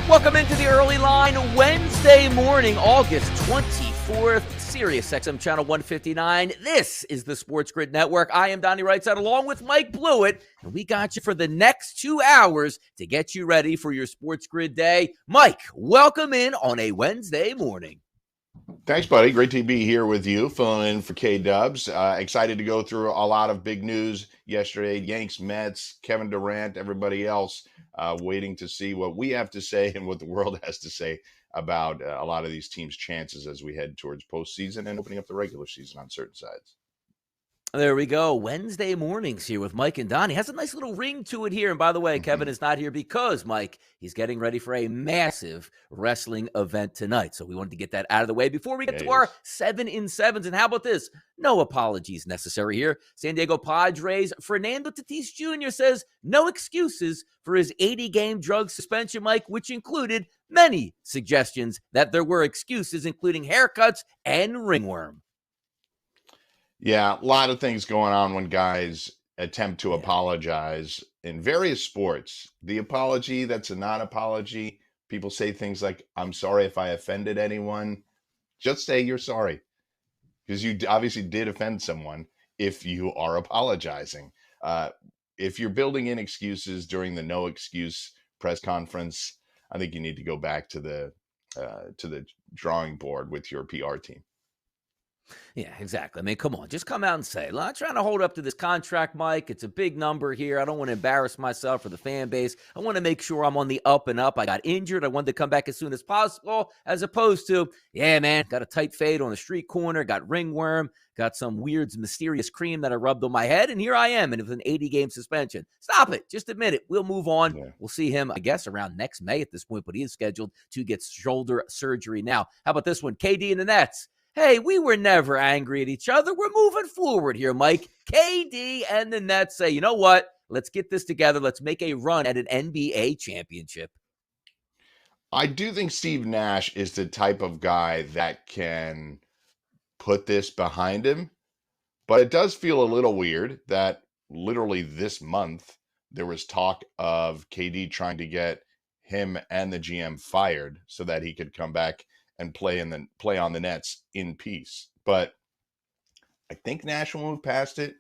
Welcome into the early line Wednesday morning, August 24th, Sirius XM Channel 159. This is the Sports Grid Network. I am Donnie Rightside along with Mike Blewett, and we got you for the next 2 hours to get you ready for your Sports Grid day. Mike, welcome in on a Wednesday morning. Thanks, buddy. Great to be here with you, filling in for K-Dubs. Excited to go through a lot of big news yesterday. Yanks, Mets, Kevin Durant, everybody else waiting to see what we have to say and what the world has to say about a lot of these teams' chances as we head towards postseason and opening up the regular season on certain sides. There we go. Wednesday mornings here with Mike and Donnie. Has a nice little ring to it here. And by the way, Kevin is not here because, Mike, he's getting ready for a massive wrestling event tonight. So we wanted to get that out of the way before we get to our 7 in 7s. And how about this? No apologies necessary here. San Diego Padres Fernando Tatis Jr. says no excuses for his 80-game drug suspension, Mike, which included many suggestions that there were excuses, including haircuts and ringworm. Yeah, a lot of things going on when guys attempt to apologize in various sports. The apology that's a non-apology. People say things like, I'm sorry if I offended anyone. Just say you're sorry. Because you obviously did offend someone if you are apologizing. If you're building in excuses during the no excuse press conference, I think you need to go back to the drawing board with your PR team. Yeah, exactly. I mean, come on. Just come out and say, I'm not trying to hold up to this contract, Mike. It's a big number here. I don't want to embarrass myself or the fan base. I want to make sure I'm on the up and up. I got injured. I wanted to come back as soon as possible, as opposed to, yeah, man, got a tight fade on the street corner, got ringworm, got some weird, mysterious cream that I rubbed on my head, and here I am, and it was an 80-game suspension. Stop it. Just admit it. We'll move on. Yeah. We'll see him, I guess, around next May at this point, but he is scheduled to get shoulder surgery now. How about this one? KD and the Nets. Hey, we were never angry at each other. We're moving forward here, Mike. KD and the Nets say, you know what? Let's get this together. Let's make a run at an NBA championship. I do think Steve Nash is the type of guy that can put this behind him, but it does feel a little weird that literally this month there was talk of KD trying to get him and the GM fired so that he could come back and play on the Nets in peace. But I think Nash will move past it.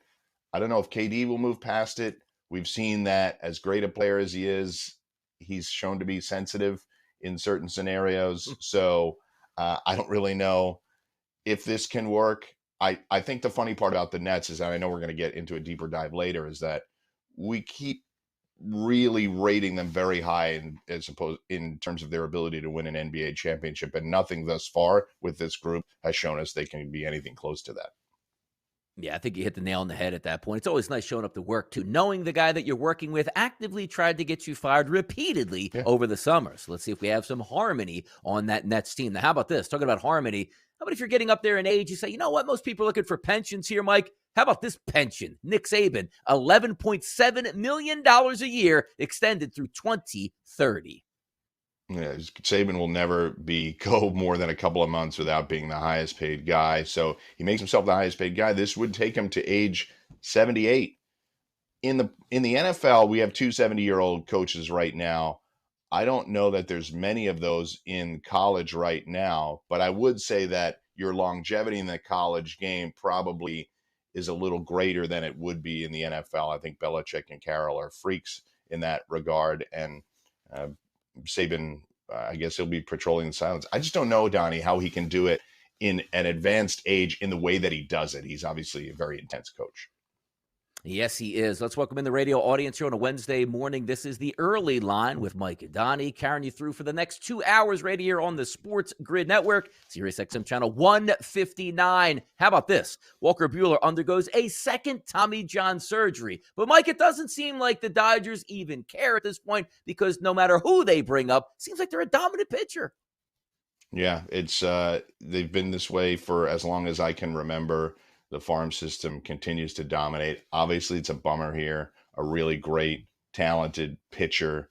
I don't know if KD will move past it. We've seen that as great a player as he is, he's shown to be sensitive in certain scenarios. So I don't really know if this can work. I think the funny part about the Nets is, and I know we're going to get into a deeper dive later, is that we keep really rating them very high in terms of their ability to win an NBA championship, and nothing thus far with this group has shown us they can be anything close to that. Yeah, I think you hit the nail on the head at that point. It's always nice showing up to work, too, knowing the guy that you're working with actively tried to get you fired repeatedly over the summer. So let's see if we have some harmony on that Nets team. Now, how about this? Talking about harmony, how about if you're getting up there in age, you say, you know what? Most people are looking for pensions here, Mike. How about this pension? Nick Saban, $11.7 million a year, extended through 2030. Yeah, Saban will never go more than a couple of months without being the highest paid guy. So he makes himself the highest paid guy. This would take him to age 78. In the NFL, we have two 70-year-old coaches right now. I don't know that there's many of those in college right now, but I would say that your longevity in the college game probably is a little greater than it would be in the NFL. I think Belichick and Carroll are freaks in that regard, and Saban, I guess he'll be patrolling the silence. I just don't know, Donnie, how he can do it in an advanced age in the way that he does it. He's obviously a very intense coach. Yes, he is. Let's welcome in the radio audience here on a Wednesday morning. This is the early line with Mike and Donnie, carrying you through for the next 2 hours right here on the Sports Grid Network, Sirius XM Channel 159. How about this? Walker Buehler undergoes a second Tommy John surgery. But, Mike, it doesn't seem like the Dodgers even care at this point because no matter who they bring up, it seems like they're a dominant pitcher. Yeah, it's they've been this way for as long as I can remember. The farm system continues to dominate. Obviously, it's a bummer here. A really great, talented pitcher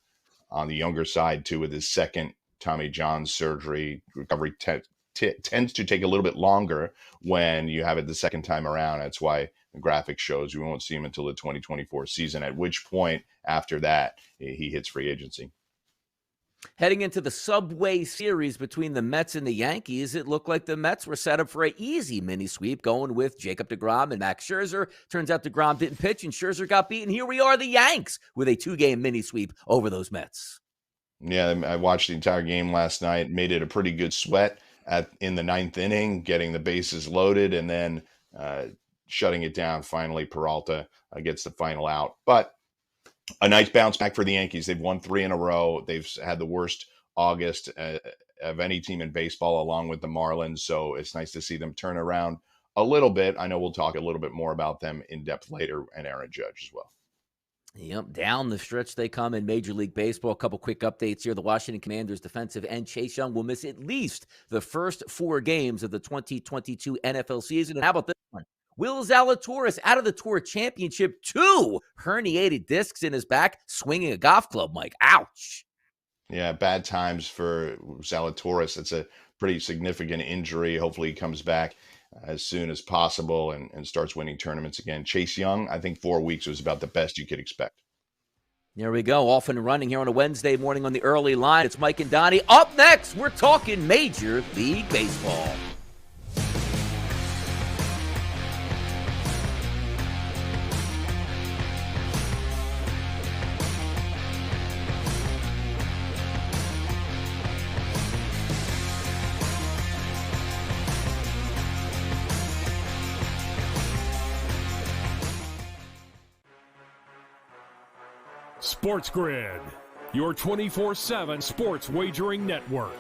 on the younger side, too, with his second Tommy John surgery. Recovery tends to take a little bit longer when you have it the second time around. That's why the graphic shows we won't see him until the 2024 season, at which point, after that, he hits free agency. Heading into the Subway Series between the Mets and the Yankees, it looked like the Mets were set up for an easy mini sweep going with Jacob deGrom and Max Scherzer. Turns out deGrom didn't pitch and Scherzer got beaten. Here we are, the Yanks, with a 2-game mini sweep over those Mets. Yeah, I watched the entire game last night, made it a pretty good sweat in the ninth inning, getting the bases loaded, and then shutting it down. Finally, Peralta gets the final out. But a nice bounce back for the Yankees. They've won 3 in a row. They've had the worst August of any team in baseball, along with the Marlins. So it's nice to see them turn around a little bit. I know we'll talk a little bit more about them in depth later, and Aaron Judge as well. Yep, down the stretch they come in Major League Baseball. A couple quick updates here. The Washington Commanders defensive end Chase Young will miss at least the first 4 games of the 2022 NFL season. And how about this one? Will Zalatoris out of the Tour Championship, 2 herniated discs in his back, swinging a golf club, Mike. Ouch. Yeah, bad times for Zalatoris. It's a pretty significant injury. Hopefully he comes back as soon as possible and starts winning tournaments again. Chase Young, I think 4 weeks was about the best you could expect. There we go. Off and running here on a Wednesday morning on the early line. It's Mike and Donnie. Up next, we're talking Major League Baseball. Sports Grid, your 24/7 sports wagering network.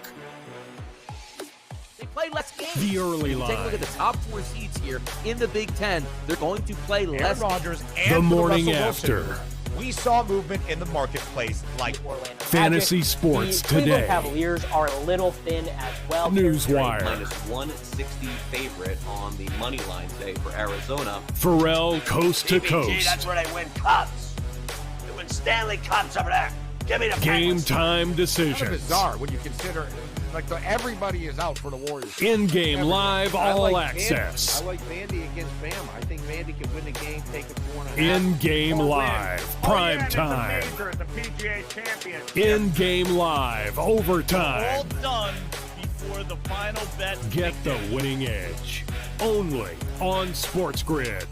They play less games. The early line. Take a look at the top 4 seeds here in the Big Ten. They're going to play less. Rodgers and the morning Russell after. Wilson. We saw movement in the marketplace like Fantasy Sports the Today. Cleveland Cavaliers are a little thin as well. Newswire. Minus 160 favorite on the money line today for Arizona. Pharrell Coast to Coast. That's where they win cups. They win Stanley Cups over there. Give me the Game Penguins. time kind of decisions. bizarre when you consider everybody is out for the Warriors. In-game live all access. I like Vandy against Bama. I think Vandy can win the game, take it 4.5. In-game live, prime time. The PGA Championship. In-game live, overtime. All done before the final bet. Get the winning edge. Only on Sports Grid.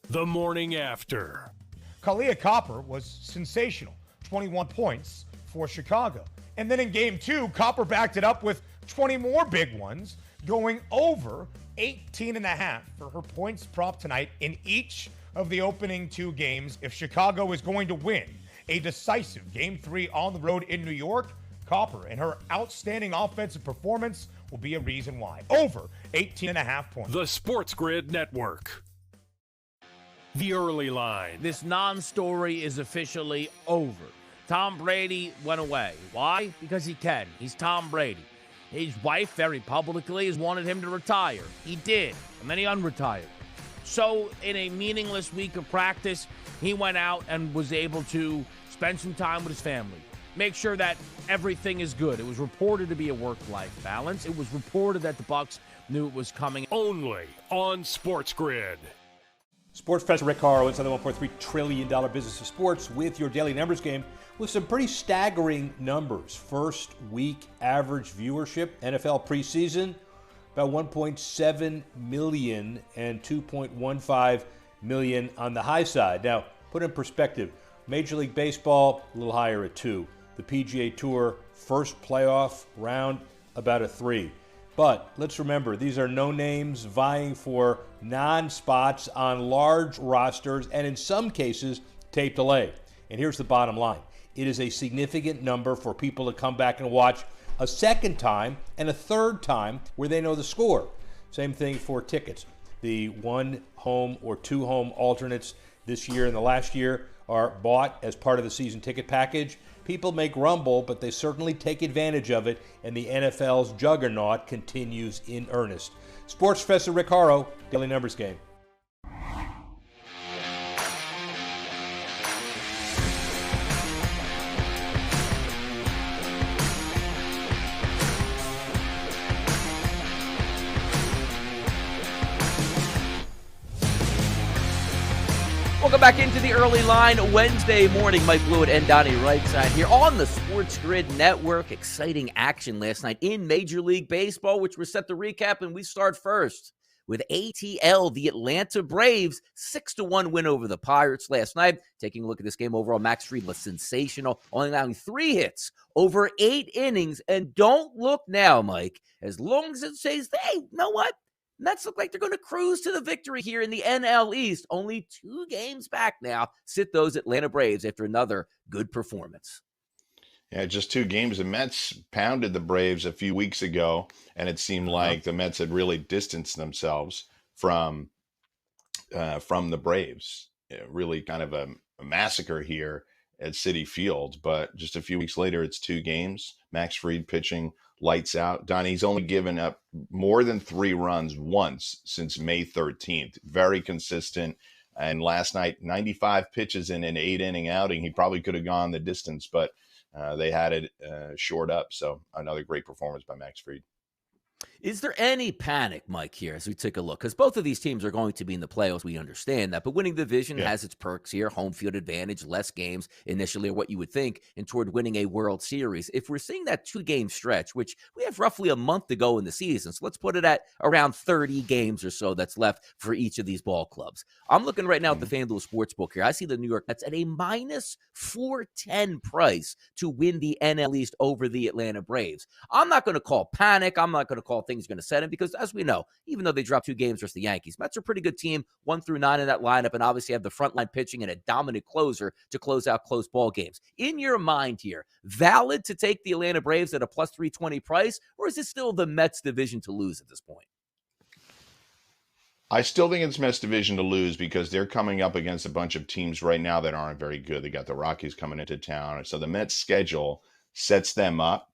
The morning after. Kalia Copper was sensational. 21 points for Chicago. And then in game 2, Copper backed it up with 20 more big ones, going over 18.5 for her points prop tonight in each of the opening 2 games. If Chicago is going to win a decisive game 3 on the road in New York, Copper and her outstanding offensive performance will be a reason why. Over 18.5 points. The Sports Grid Network. The early line. This non-story is officially over. Tom Brady went away. Why? Because he can. He's Tom Brady. His wife very publicly has wanted him to retire. He did, and then he unretired. So in a meaningless week of practice, he went out and was able to spend some time with his family. Make sure that everything is good. It was reported to be a work-life balance. It was reported that the Bucs knew it was coming. Only on Sports Grid. Sports Professor Rick Horrow inside the $1.3 trillion business of sports with your daily numbers game with some pretty staggering numbers. First week average viewership, NFL preseason, about 1.7 million and 2.15 million on the high side. Now, put in perspective, Major League Baseball, a little higher at 2. The PGA Tour, first playoff round, about a 3. But let's remember, these are no names vying for non-spots on large rosters and in some cases, tape delay. And here's the bottom line. It is a significant number for people to come back and watch a second time and a third time where they know the score. Same thing for tickets. The 1 home or 2 home alternates this year and the last year are bought as part of the season ticket package. People may grumble, but they certainly take advantage of it, and the NFL's juggernaut continues in earnest. Sports Professor Rick Horrow, Daily Numbers Game. Welcome back into the early line Wednesday morning. Mike Blewett and Donnie Rightside here on the Sports Grid Network. Exciting action last night in Major League Baseball, which we're set to recap, and we start first with ATL, the Atlanta Braves, 6-1 win over the Pirates last night. Taking a look at this game overall, Max Fried was sensational, only allowing 3 hits over 8 innings. And don't look now, Mike, as long as it says, hey, you know what? Mets look like they're going to cruise to the victory here in the NL East. Only 2 games back now sit those Atlanta Braves after another good performance. Yeah, just 2 games. The Mets pounded the Braves a few weeks ago, and it seemed like the Mets had really distanced themselves from the Braves. Really kind of a massacre here at Citi Field. But just a few weeks later, it's 2 games. Max Fried pitching lights out. Donnie's only given up more than 3 runs once since May 13th. Very consistent. And last night, 95 pitches in an 8-inning outing. He probably could have gone the distance, but they had it shored up. So another great performance by Max Fried. Is there any panic, Mike, here as we take a look? Because both of these teams are going to be in the playoffs. We understand that. But winning the division has its perks here. Home field advantage, less games initially are what you would think, and toward winning a World Series. If we're seeing that 2-game stretch, which we have roughly a month to go in the season, so let's put it at around 30 games or so that's left for each of these ball clubs. I'm looking right now at the FanDuel Sportsbook here. I see the New York Mets at a minus 410 price to win the NL East over the Atlanta Braves. I'm not going to call panic. I'm not going to call things going to set in because, as we know, even though they dropped 2 games versus the Yankees, Mets are a pretty good team, 1 through 9 in that lineup, and obviously have the frontline pitching and a dominant closer to close out close ball games. In your mind here, valid to take the Atlanta Braves at a plus 320 price, or is it still the Mets division to lose at this point? I still think it's Mets division to lose because they're coming up against a bunch of teams right now that aren't very good. They got the Rockies coming into town. So the Mets schedule sets them up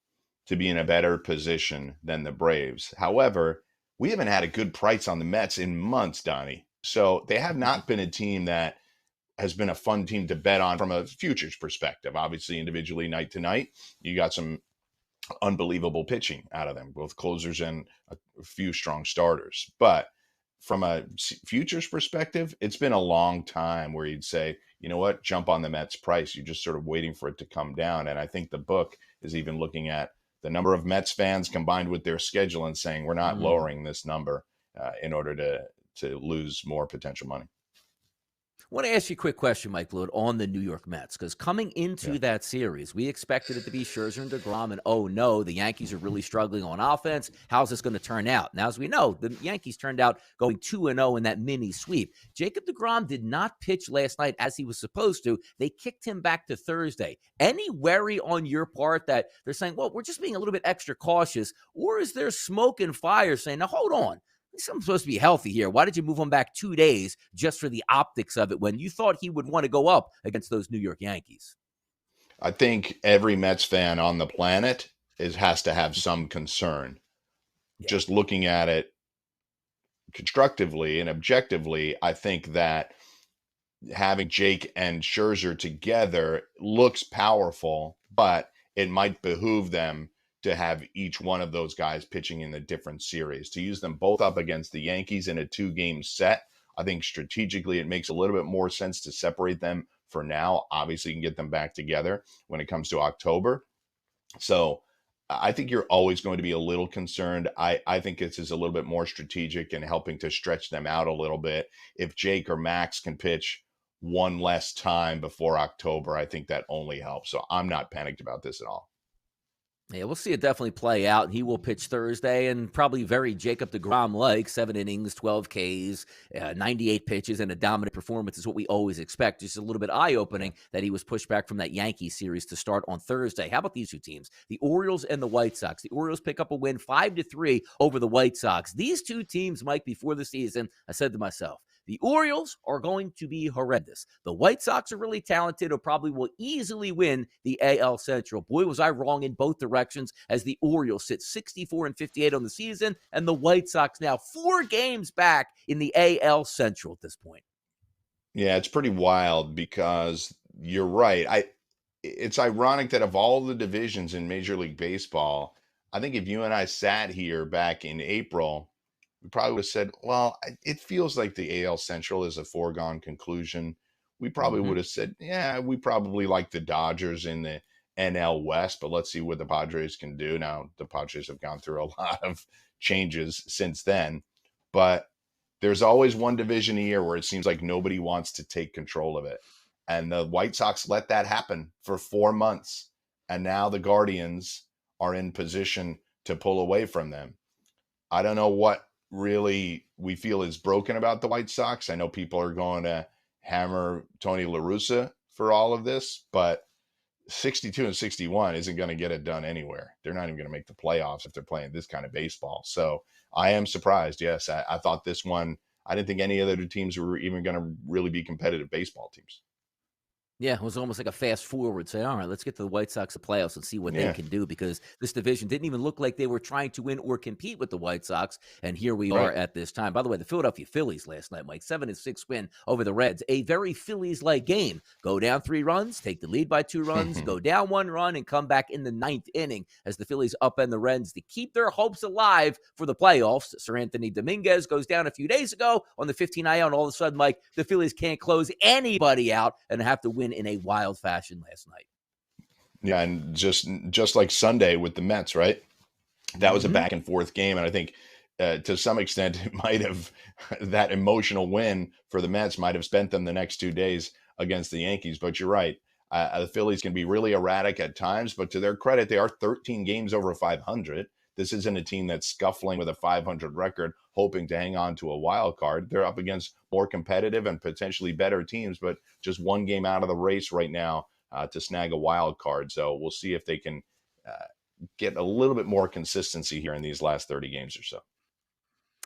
to be in a better position than the Braves. However, we haven't had a good price on the Mets in months, Donnie. So they have not been a team that has been a fun team to bet on from a futures perspective. Obviously, individually, night to night, you got some unbelievable pitching out of them, both closers and a few strong starters. But from a futures perspective, it's been a long time where you'd say, you know what, jump on the Mets price. You're just sort of waiting for it to come down. And I think the book is even looking at the number of Mets fans combined with their schedule and saying, we're not lowering this number in order to lose more potential money. I want to ask you a quick question, Mike Blewett, on the New York Mets, because coming into that series, we expected it to be Scherzer and DeGrom, and oh no, the Yankees are really struggling on offense. How's this going to turn out? Now, as we know, the Yankees turned out going 2-0 in that mini sweep. Jacob DeGrom did not pitch last night as he was supposed to. They kicked him back to Thursday. Any worry on your part that they're saying, well, we're just being a little bit extra cautious, or is there smoke and fire saying, now hold on, he's supposed to be healthy here. Why did you move him back 2 days just for the optics of it when you thought he would want to go up against those New York Yankees? I think every Mets fan on the planet has to have some concern. Just looking at it constructively and objectively, I think that having Jake and Scherzer together looks powerful, but it might behoove them to have each one of those guys pitching in a different series. To use them both up against the Yankees in a 2-game set, I think strategically it makes a little bit more sense to separate them for now. Obviously, you can get them back together when it comes to October. So I think you're always going to be a little concerned. I think this is a little bit more strategic in helping to stretch them out a little bit. If Jake or Max can pitch one less time before October, I think that only helps. So I'm not panicked about this at all. Yeah, we'll see it definitely play out. He will pitch Thursday and probably very Jacob DeGrom-like, 7 innings, 12 Ks, 98 pitches, and a dominant performance is what we always expect. Just a little bit eye-opening that he was pushed back from that Yankees series to start on Thursday. How about these 2 teams? The Orioles and the White Sox. The Orioles pick up a win 5-3 over the White Sox. These 2 teams, Mike, before the season, I said to myself, the Orioles are going to be horrendous. The White Sox are really talented or probably will easily win the AL Central. Boy, was I wrong in both directions as the Orioles sit 64-58 on the season and the White Sox now 4 games back in the AL Central at this point. Yeah, it's pretty wild because you're right. It's ironic that of all the divisions in Major League Baseball, I think if you and I sat here back in April, we probably would have said, well, it feels like the AL Central is a foregone conclusion we probably would have said, yeah, we probably like the Dodgers in the NL West, but let's see what the Padres can do. Now, the Padres have gone through a lot of changes since then, but there's always one division a year where it seems like nobody wants to take control of it. And the White Sox let that happen for 4 months. And now the Guardians are in position to pull away from them. I don't know what really we feel is broken about the White Sox. I know people are going to hammer Tony La Russa for all of this, but 62 and 61 isn't going to get it done anywhere. They're not even going to make the playoffs if they're playing this kind of baseball. So I am surprised. Yes, I thought this one, I didn't think any other teams were even going to really be competitive baseball teams. Yeah, it was almost like a fast forward. Say, all right, let's get to the White Sox playoffs and see what they can do, because this division didn't even look like they were trying to win or compete with the White Sox. And here we are at this time. By the way, the Philadelphia Phillies last night, Mike, 7-6 win over the Reds. A very Phillies-like game. Go down 3 runs, take the lead by 2 runs, go down 1 run, and come back in the 9th inning as the Phillies upend the Reds to keep their hopes alive for the playoffs. Sir Anthony Dominguez goes down a few days ago on the 15 IL, and all of a sudden, Mike, the Phillies can't close anybody out and have to win in a wild fashion last night. Yeah, and just like Sunday with the Mets, right? That was a back and forth game, and I think to some extent it might have, that emotional win for the Mets might have spent them the next 2 days against the Yankees. But you're right, the Phillies can be really erratic at times, but to their credit, they are 13 games over 500. This isn't a team that's scuffling with a 500 record, hoping to hang on to a wild card. They're up against more competitive and potentially better teams, but just 1 game out of the race right now to snag a wild card. So we'll see if they can get a little bit more consistency here in these last 30 games or so.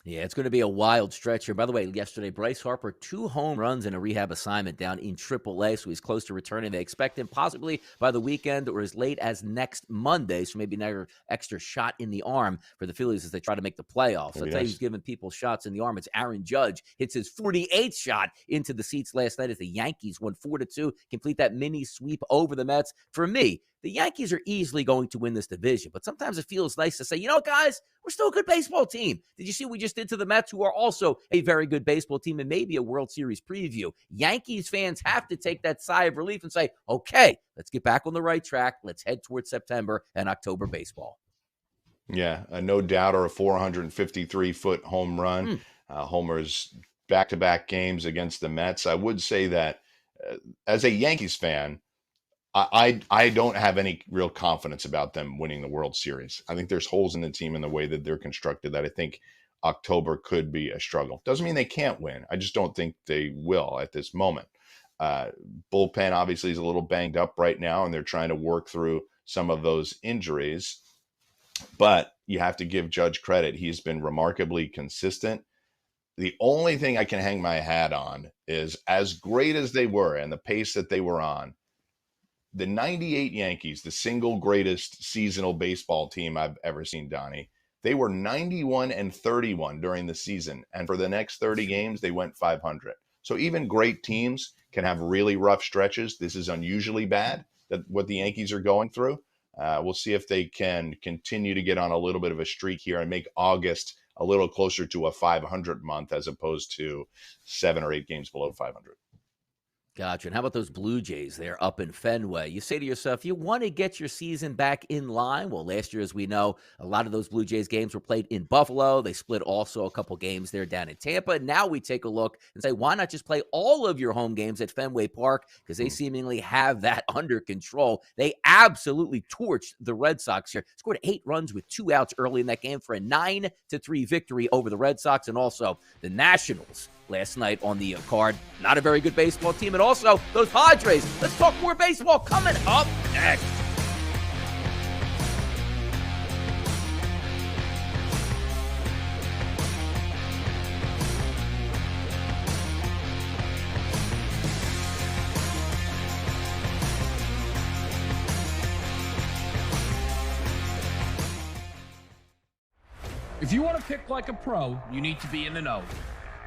Yeah, it's going to be a wild stretch here. By the way, yesterday, Bryce Harper, 2 home runs and a rehab assignment down in AAA, so he's close to returning. They expect him possibly by the weekend or as late as next Monday, so maybe another extra shot in the arm for the Phillies as they try to make the playoffs. I'll tell you who's giving people shots in the arm. It's Aaron Judge. Hits his 48th shot into the seats last night as the Yankees won 4-2, complete that mini sweep over the Mets. For me, the Yankees are easily going to win this division, but sometimes it feels nice to say, you know, guys, we're still a good baseball team. Did you see what we just did to the Mets, who are also a very good baseball team and maybe a World Series preview? Yankees fans have to take that sigh of relief and say, okay, let's get back on the right track. Let's head towards September and October baseball. Yeah, no doubt, or a 453-foot home run. Homer's back-to-back games against the Mets. I would say that as a Yankees fan, I don't have any real confidence about them winning the World Series. I think there's holes in the team in the way that they're constructed that I think October could be a struggle. Doesn't mean they can't win. I just don't think they will at this moment. Bullpen obviously is a little banged up right now, and they're trying to work through some of those injuries. But you have to give Judge credit. He's been remarkably consistent. The only thing I can hang my hat on is, as great as they were and the pace that they were on, the 98 Yankees, the single greatest seasonal baseball team I've ever seen, Donnie, they were 91-31 during the season. And for the next 30 games, they went 500. So even great teams can have really rough stretches. This is unusually bad, that what the Yankees are going through. We'll see if they can continue to get on a little bit of a streak here and make August a little closer to a 500 month as opposed to 7 or 8 games below 500. Gotcha. And how about those Blue Jays there up in Fenway? You say to yourself, you want to get your season back in line. Well, last year, as we know, a lot of those Blue Jays games were played in Buffalo. They split also a couple games there down in Tampa. Now we take a look and say, why not just play all of your home games at Fenway Park? Because they seemingly have that under control. They absolutely torched the Red Sox here. Scored 8 runs with 2 outs early in that game for a 9-3 victory over the Red Sox. And also the Nationals last night on the card. Not a very good baseball team. And also those Padres. Let's talk more baseball coming up next. If you want to pick like a pro, you need to be in the know.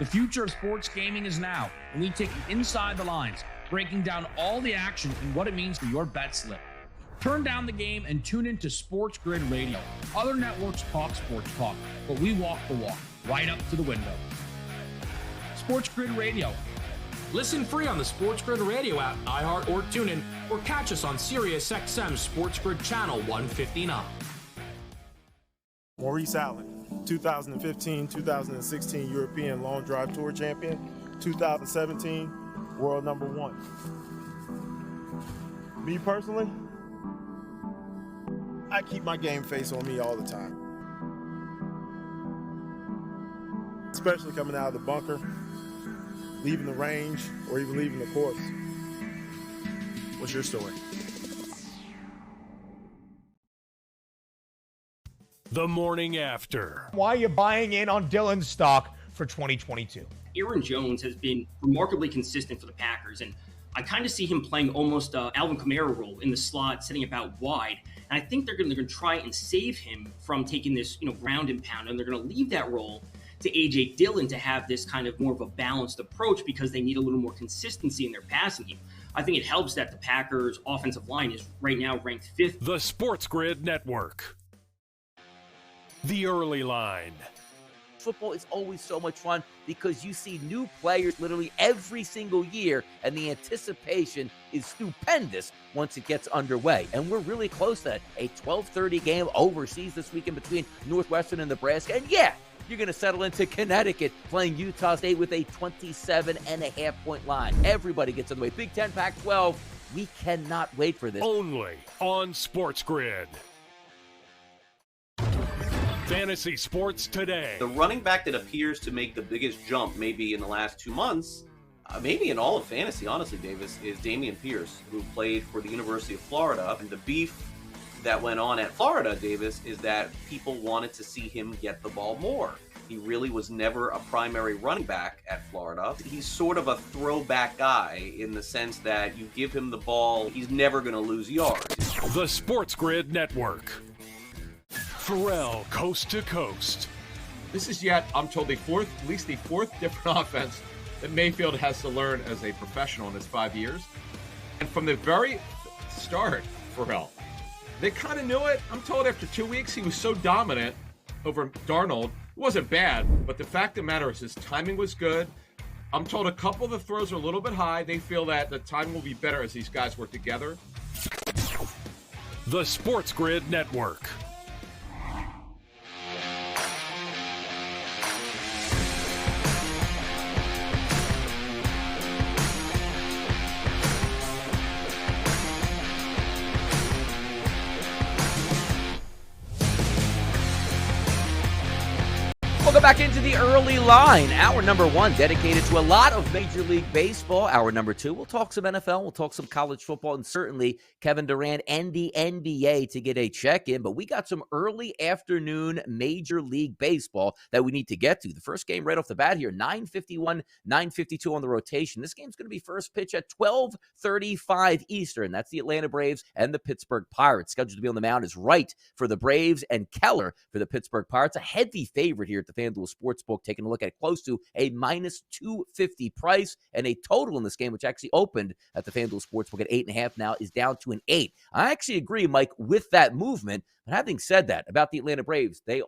The future of sports gaming is now, and we take you inside the lines, breaking down all the action and what it means for your bet slip. Turn down the game and tune into Sports Grid Radio. Other networks talk sports talk, but we walk the walk, right up to the window. Sports Grid Radio. Listen free on the Sports Grid Radio app, iHeart, or TuneIn, or catch us on Sirius XM Sports Grid Channel 159. Maurice Allen, 2015-2016 European Long Drive Tour champion, 2017 world number 1. Me personally, I keep my game face on me all the time. Especially coming out of the bunker, leaving the range, or even leaving the course. What's your story? The morning after. Why are you buying in on Dylan's stock for 2022? Aaron Jones has been remarkably consistent for the Packers, and I kind of see him playing almost Alvin Kamara role in the slot, sitting about wide. And I think they're going to try and save him from taking this, ground and pound, and they're going to leave that role to A.J. Dillon to have this kind of more of a balanced approach because they need a little more consistency in their passing game. I think it helps that the Packers' offensive line is right now ranked 5th. The Sports Grid Network. The Early Line. Football is always so much fun because you see new players literally every single year, and the anticipation is stupendous once it gets underway. And we're really close to that. A 12:30 game overseas this weekend between Northwestern and Nebraska. And yeah, you're going to settle into Connecticut playing Utah State with a 27.5-point line. Everybody gets in the way. Big Ten, Pac-12. We cannot wait for this. Only on Sports Grid. Fantasy Sports Today. The running back that appears to make the biggest jump maybe in the last 2 months, maybe in all of fantasy, honestly, Davis, is Damien Pierce, who played for the University of Florida. And the beef that went on at Florida, Davis, is that people wanted to see him get the ball more. He really was never a primary running back at Florida. He's sort of a throwback guy in the sense that you give him the ball, he's never going to lose yards. The Sports Grid Network. Pharrell, Coast to Coast. This is yet, I'm told, at least the fourth different offense that Mayfield has to learn as a professional in his 5 years. And from the very start, Pharrell, they kind of knew it. I'm told after 2 weeks, he was so dominant over Darnold. It wasn't bad, but the fact of the matter is his timing was good. I'm told a couple of the throws are a little bit high. They feel that the time will be better as these guys work together. The Sports Grid Network. Welcome back into the Early Line. Hour number 1 dedicated to a lot of Major League Baseball. Hour number 2, we'll talk some NFL, we'll talk some college football, and certainly Kevin Durant and the NBA to get a check-in. But we got some early afternoon Major League Baseball that we need to get to. The first game right off the bat here, 9:51, 9:52 on the rotation. This game's going to be first pitch at 12:35 Eastern. That's the Atlanta Braves and the Pittsburgh Pirates. Scheduled to be on the mound is Wright for the Braves and Keller for the Pittsburgh Pirates. A heavy favorite here at the FanDuel Sportsbook, taking a look at close to a -250 price, and a total in this game, which actually opened at the FanDuel Sportsbook at 8.5 now, is down to an 8. I actually agree, Mike, with that movement. But having said that about the Atlanta Braves, the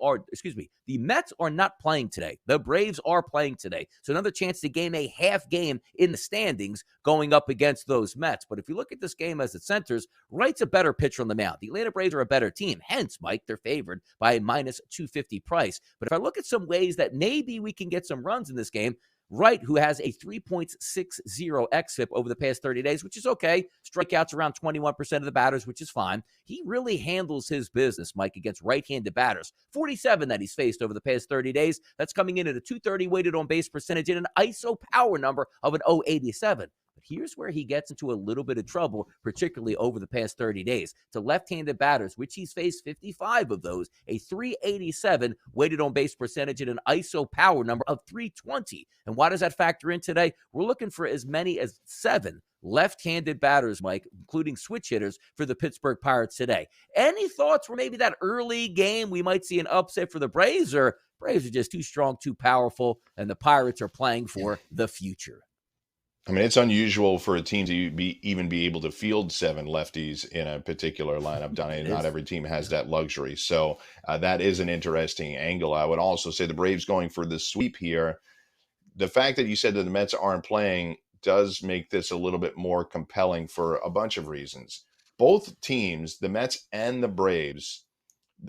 Mets are not playing today. The Braves are playing today. So another chance to game a half game in the standings going up against those Mets. But if you look at this game as it centers, Wright's a better pitcher on the mound. The Atlanta Braves are a better team. Hence, Mike, they're favored by a -250 price. But if I look at some ways that maybe we can get some runs in this game, Wright, who has a 3.60 xFIP over the past 30 days, which is okay. Strikeouts around 21% of the batters, which is fine. He really handles his business, Mike, against right-handed batters. 47 that he's faced over the past 30 days. That's coming in at a 230 weighted on base percentage and an ISO power number of an 087. But here's where he gets into a little bit of trouble, particularly over the past 30 days. To left-handed batters, which he's faced 55 of those, a 387 weighted on base percentage and an ISO power number of 320. And why does that factor in today? We're looking for as many as 7 left-handed batters, Mike, including switch hitters for the Pittsburgh Pirates today. Any thoughts for maybe that early game we might see an upset for the Braves, or Braves are just too strong, too powerful, and the Pirates are playing for the future? I mean, it's unusual for a team to even be able to field 7 lefties in a particular lineup, Donnie. Not every team has that luxury. So that is an interesting angle. I would also say the Braves going for the sweep here. The fact that you said that the Mets aren't playing does make this a little bit more compelling for a bunch of reasons. Both teams, the Mets and the Braves,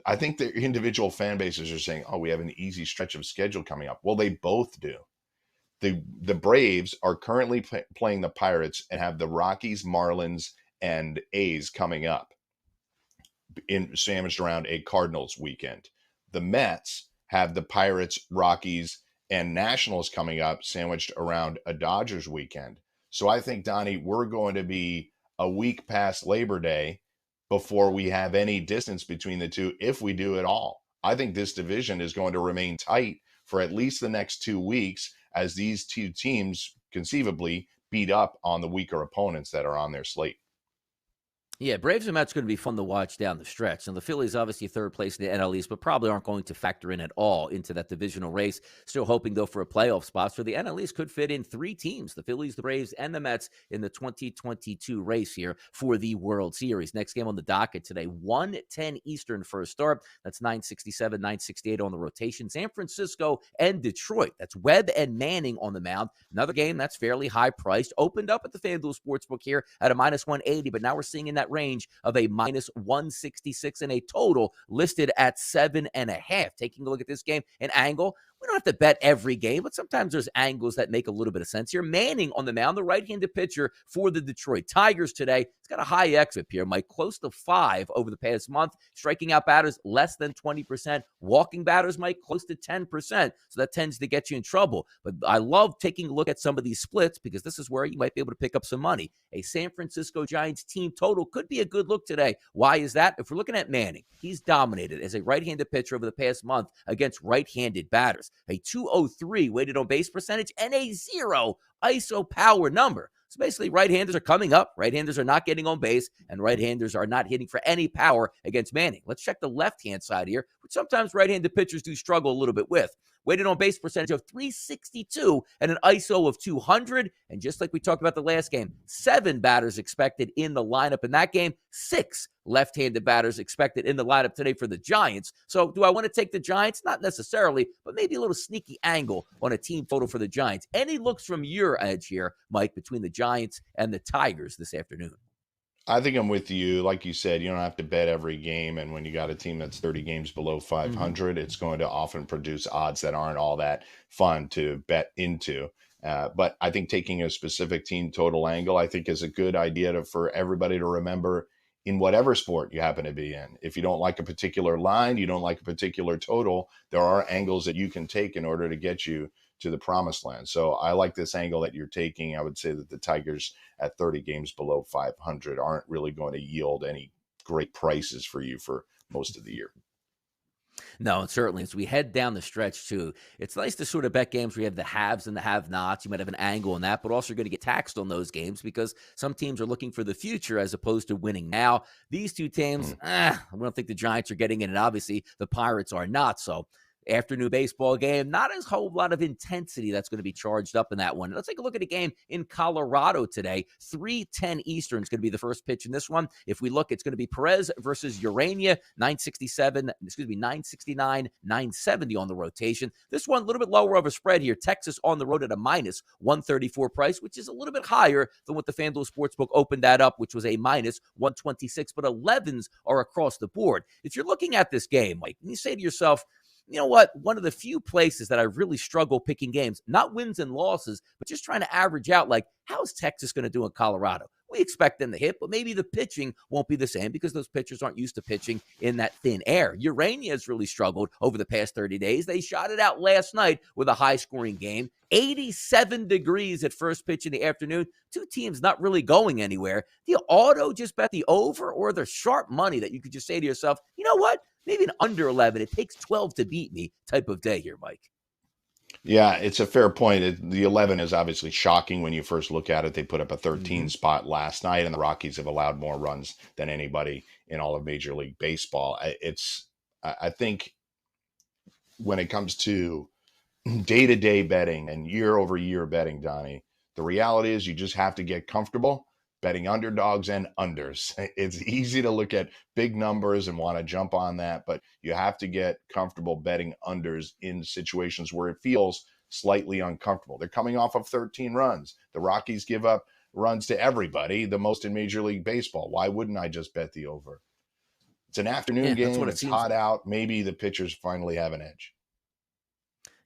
I think their individual fan bases are saying, oh, we have an easy stretch of schedule coming up. Well, they both do. The Braves are currently playing the Pirates and have the Rockies, Marlins, and A's coming up in sandwiched around a Cardinals weekend. The Mets have the Pirates, Rockies, and Nationals coming up sandwiched around a Dodgers weekend. So I think, Donnie, we're going to be a week past Labor Day before we have any distance between the two, if we do at all. I think this division is going to remain tight for at least the next 2 weeks as these two teams conceivably beat up on the weaker opponents that are on their slate. Yeah, Braves and Mets going to be fun to watch down the stretch. And the Phillies, obviously third place in the NL East, but probably aren't going to factor in at all into that divisional race. Still hoping, though, for a playoff spot. So the NL East could fit in 3 teams, the Phillies, the Braves, and the Mets in the 2022 race here for the World Series. Next game on the docket today, 1:10 Eastern first start. That's 9:67, 9:68 on the rotation. San Francisco and Detroit. That's Webb and Manning on the mound. Another game that's fairly high priced. Opened up at the FanDuel Sportsbook here at a -180, but now we're seeing in that range of a -166 and a total listed at 7.5. Taking a look at this game, an angle. We don't have to bet every game, but sometimes there's angles that make a little bit of sense here. Manning on the mound, the right-handed pitcher for the Detroit Tigers today. It's got a high exit here, Mike, close to 5 over the past month. Striking out batters less than 20%. Walking batters, Mike, close to 10%. So that tends to get you in trouble. But I love taking a look at some of these splits because this is where you might be able to pick up some money. A San Francisco Giants team total could be a good look today. Why is that? If we're looking at Manning, he's dominated as a right-handed pitcher over the past month against right-handed batters. A 203 weighted on base percentage and a 0 ISO power number. So basically, right-handers are coming up, right-handers are not getting on base, and right-handers are not hitting for any power against Manning. Let's check the left-hand side here, which sometimes right-handed pitchers do struggle a little bit with. Weighted on base percentage of 362 and an ISO of 200. And just like we talked about the last game, 7 batters expected in the lineup in that game, 6 left-handed batters expected in the lineup today for the Giants. So do I want to take the Giants? Not necessarily, but maybe a little sneaky angle on a team total for the Giants. Any looks from your edge here, Mike, between the Giants and the Tigers this afternoon? I think I'm with you. Like you said, you don't have to bet every game. And when you got a team that's 30 games below 500, it's going to often produce odds that aren't all that fun to bet into. But I think taking a specific team total angle, I think is a good idea for everybody to remember in whatever sport you happen to be in. If you don't like a particular line, you don't like a particular total, there are angles that you can take in order to get you to the promised land. So I like this angle that you're taking. I would say that the Tigers at 30 games below 500 aren't really going to yield any great prices for you for most of the year. No, and certainly as we head down the stretch too, it's nice to sort of bet games where you have the haves and the have-nots. You might have an angle on that, but also you're going to get taxed on those games because some teams are looking for the future as opposed to winning now. These two teams, I don't think the Giants are getting in, and obviously the Pirates are not. So afternoon baseball game, not as whole lot of intensity that's going to be charged up in that one. Let's take a look at a game in Colorado today. 3:10 Eastern is going to be the first pitch in this one. If we look, it's going to be Perez versus Urania, 969, 970 on the rotation. This one a little bit lower of a spread here. Texas on the road at a -134 price, which is a little bit higher than what the FanDuel Sportsbook opened that up, which was a -126, but 11s are across the board. If you're looking at this game, Mike, and you say to yourself, you know what? One of the few places that I really struggle picking games, not wins and losses, but just trying to average out, like, how's Texas going to do in Colorado? We expect them to hit, but maybe the pitching won't be the same because those pitchers aren't used to pitching in that thin air. Urania has really struggled over the past 30 days. They shot it out last night with a high-scoring game. 87 degrees at first pitch in the afternoon. Two teams not really going anywhere. Do you auto just bet the over, or the sharp money that you could just say to yourself, you know what? Maybe an under 11. It takes 12 to beat me type of day here, Mike. Yeah, it's a fair point. The 11 is obviously shocking when you first look at it. They put up a 13 spot last night, and the Rockies have allowed more runs than anybody in all of Major League Baseball. I think when it comes to day-to-day betting and year-over-year betting, Donnie, the reality is you just have to get comfortable betting underdogs and unders. It's easy to look at big numbers and want to jump on that, but you have to get comfortable betting unders in situations where it feels slightly uncomfortable. They're coming off of 13 runs. The Rockies give up runs to everybody, the most in Major League Baseball. Why wouldn't I just bet the over? It's an afternoon game. It's hot out. Maybe the pitchers finally have an edge.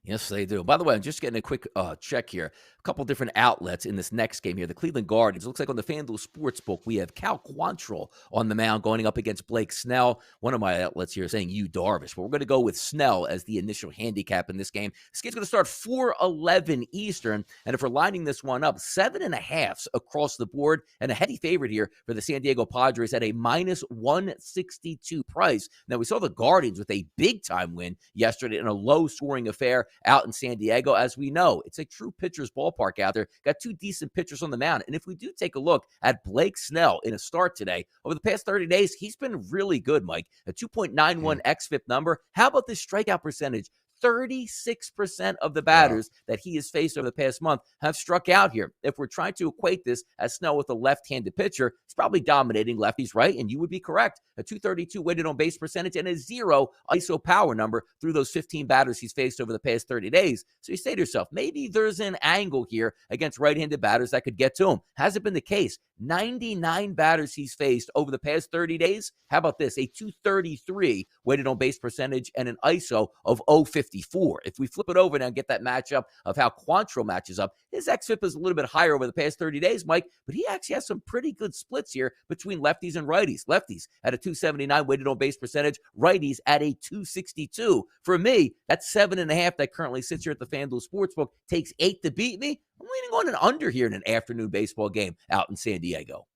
Yes, they do. By the way, I'm just getting a quick check here. A couple different outlets in this next game here. The Cleveland Guardians. It looks like on the FanDuel Sportsbook, we have Cal Quantrill on the mound going up against Blake Snell. One of my outlets here is saying Yu Darvish, but we're going to go with Snell as the initial handicap in this game. This game's going to start 4:11 Eastern, and if we're lining this one up, 7.5 across the board, and a heavy favorite here for the San Diego Padres at a minus 162 price. Now, we saw the Guardians with a big-time win yesterday in a low-scoring affair out in San Diego. As we know, it's a true pitcher's ballpark out there. Got two decent pitchers on the mound. And if we do take a look at Blake Snell in a start today, over the past 30 days, he's been really good, Mike. A 2.91 xFIP number. How about this strikeout percentage? 36% of the batters that he has faced over the past month have struck out here. If we're trying to equate this as Snell with a left-handed pitcher, he's probably dominating lefties, right? And you would be correct. A 232 weighted on base percentage and a 0 ISO power number through those 15 batters he's faced over the past 30 days. So you say to yourself, maybe there's an angle here against right-handed batters that could get to him. Hasn't been the case. 99 batters he's faced over the past 30 days. How about this? A 233 weighted on base percentage and an ISO of 054. If we flip it over now and get that matchup of how Quantrill matches up, his xFIP is a little bit higher over the past 30 days, Mike, but he actually has some pretty good splits here between lefties and righties. Lefties at a 279 weighted on base percentage, righties at a 262. For me, that's 7.5 that currently sits here at the FanDuel Sportsbook. Takes 8 to beat me. I'm leaning on an under here in an afternoon baseball game out in San Diego.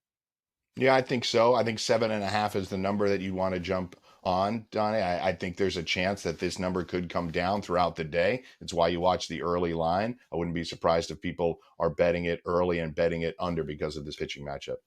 Yeah, I think so. I think 7.5 is the number that you want to jump on, Donnie. I think there's a chance that this number could come down throughout the day. It's why you watch the early line. I wouldn't be surprised if people are betting it early and betting it under because of this pitching matchup.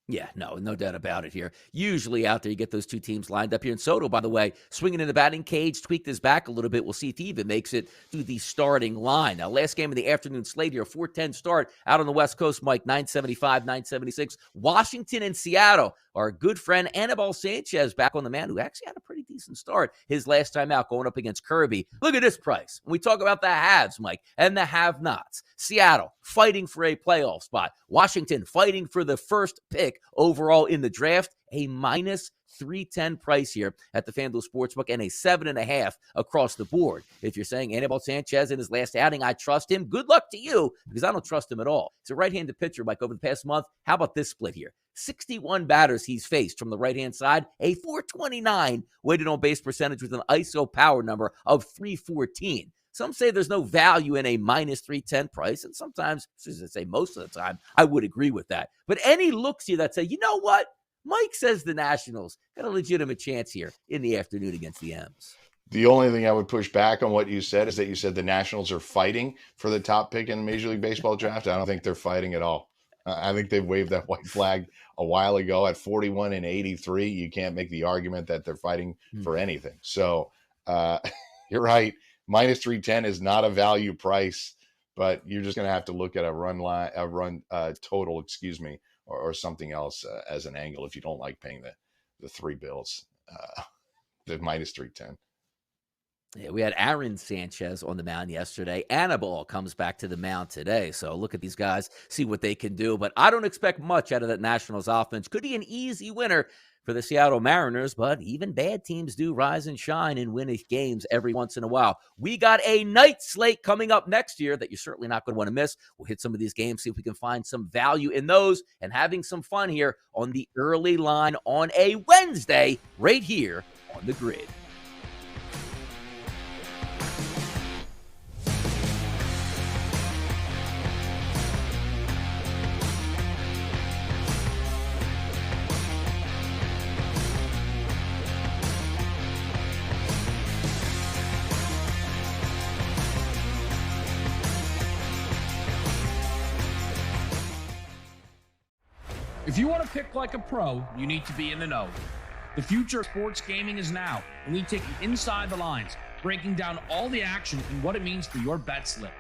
Yeah, no doubt about it here. Usually out there, you get those two teams lined up here. And Soto, by the way, swinging in the batting cage, tweaked his back a little bit. We'll see if he even makes it to the starting line. Now, last game of the afternoon slate here, 4:10 start out on the West Coast, Mike, 975, 976. Washington and Seattle. Our good friend Anibal Sanchez back on the mound, who actually had a pretty decent start his last time out going up against Kirby. Look at this price. When we talk about the haves, Mike, and the have-nots. Seattle fighting for a playoff spot. Washington fighting for the first pick overall in the draft. A minus 310 price here at the FanDuel Sportsbook and a 7.5 across the board. If you're saying Anibal Sanchez in his last outing, I trust him, good luck to you, because I don't trust him at all. It's a right-handed pitcher, Mike, over the past month. How about this split here? 61 batters he's faced from the right-hand side, a 429 weighted on base percentage with an ISO power number of 314. Some say there's no value in a minus 310 price, and sometimes, as I say most of the time, I would agree with that. But any looks here that say, you know what? Mike says the Nationals got a legitimate chance here in the afternoon against the M's. The only thing I would push back on what you said is that you said the Nationals are fighting for the top pick in the Major League Baseball draft. I don't think they're fighting at all. I think they've waved that white flag a while ago at 41 and 83. You can't make the argument that they're fighting for anything. So you're right. Minus 310 is not a value price, but you're just going to have to look at a run total, or something else as an angle if you don't like paying the three bills, the minus 310. Yeah, we had Aaron Sanchez on the mound yesterday. Anibal comes back to the mound today. So look at these guys, see what they can do. But I don't expect much out of that Nationals offense. Could be an easy winner for the Seattle Mariners, but even bad teams do rise and shine and win games every once in a while. We got a night slate coming up next year that you're certainly not going to want to miss. We'll hit some of these games, see if we can find some value in those, and having some fun here on the early line on a Wednesday right here on The Grid. If you want to pick like a pro, you need to be in the know. The future of sports gaming is now, and we take you inside the lines, breaking down all the action and what it means for your bet slip.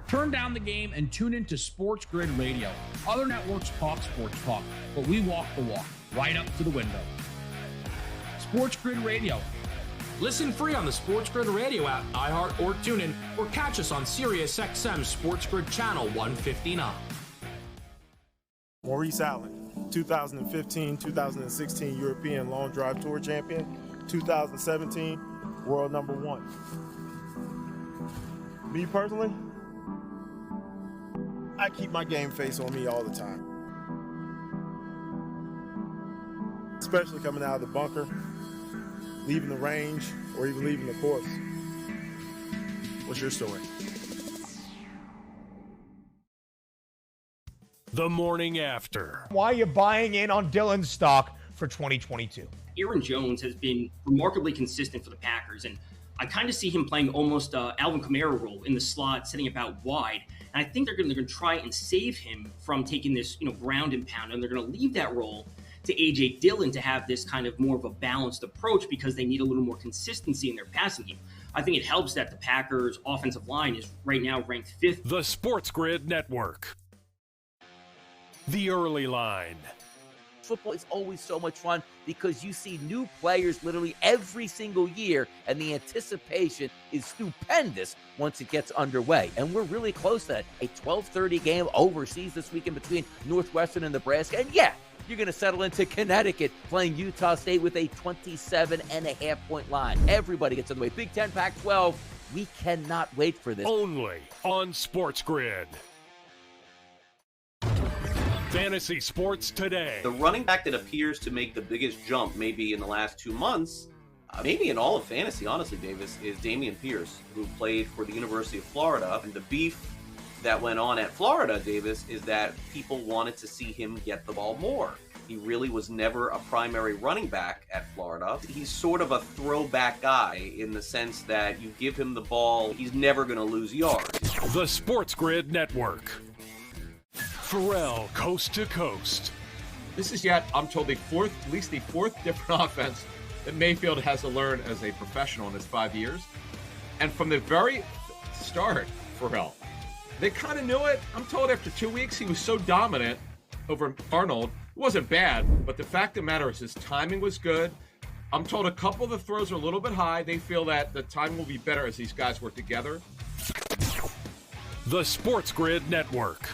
Turn down the game and tune into Sports Grid Radio. Other networks talk sports talk, but we walk the walk, right up to the window. Sports Grid Radio. Listen free on the Sports Grid Radio app, iHeart, or TuneIn, or catch us on SiriusXM Sports Grid Channel 159. Maurice Allen, 2015-2016 European Long Drive Tour Champion, 2017 World Number 1. Me personally, I keep my game face on me all the time. Especially coming out of the bunker, leaving the range, or even leaving the course. What's your story? The morning after. Why are you buying in on Dylan's stock for 2022? Aaron Jones has been remarkably consistent for the Packers, and I kind of see him playing almost Alvin Kamara role in the slot, sitting about wide. And I think they're going to try and save him from taking this, ground and pound, and they're going to leave that role to A.J. Dillon to have this kind of more of a balanced approach because they need a little more consistency in their passing game. I think it helps that the Packers' offensive line is right now ranked 5th. The Sports Grid Network. The Early Line. Football is always so much fun because you see new players literally every single year, and the anticipation is stupendous once it gets underway. And we're really close to that. A 12:30 game overseas this weekend between Northwestern and Nebraska. And yeah, you're going to settle into Connecticut playing Utah State with a 27.5-point line. Everybody gets underway. Big Ten, Pac-12. We cannot wait for this. Only on Sports Grid. Fantasy Sports Today. The running back that appears to make the biggest jump maybe in the last 2 months, maybe in all of fantasy, honestly, Davis, is Damien Pierce, who played for the University of Florida. And the beef that went on at Florida, Davis, is that people wanted to see him get the ball more. He really was never a primary running back at Florida. He's sort of a throwback guy in the sense that you give him the ball, he's never going to lose yards. The Sports Grid Network. Pharrell, Coast to Coast. This is yet, I'm told, at least the fourth different offense that Mayfield has to learn as a professional in his 5 years. And from the very start, Pharrell, they kind of knew it. I'm told after 2 weeks, he was so dominant over Arnold. It wasn't bad, but the fact of the matter is his timing was good. I'm told a couple of the throws are a little bit high. They feel that the time will be better as these guys work together. The Sports Grid Network.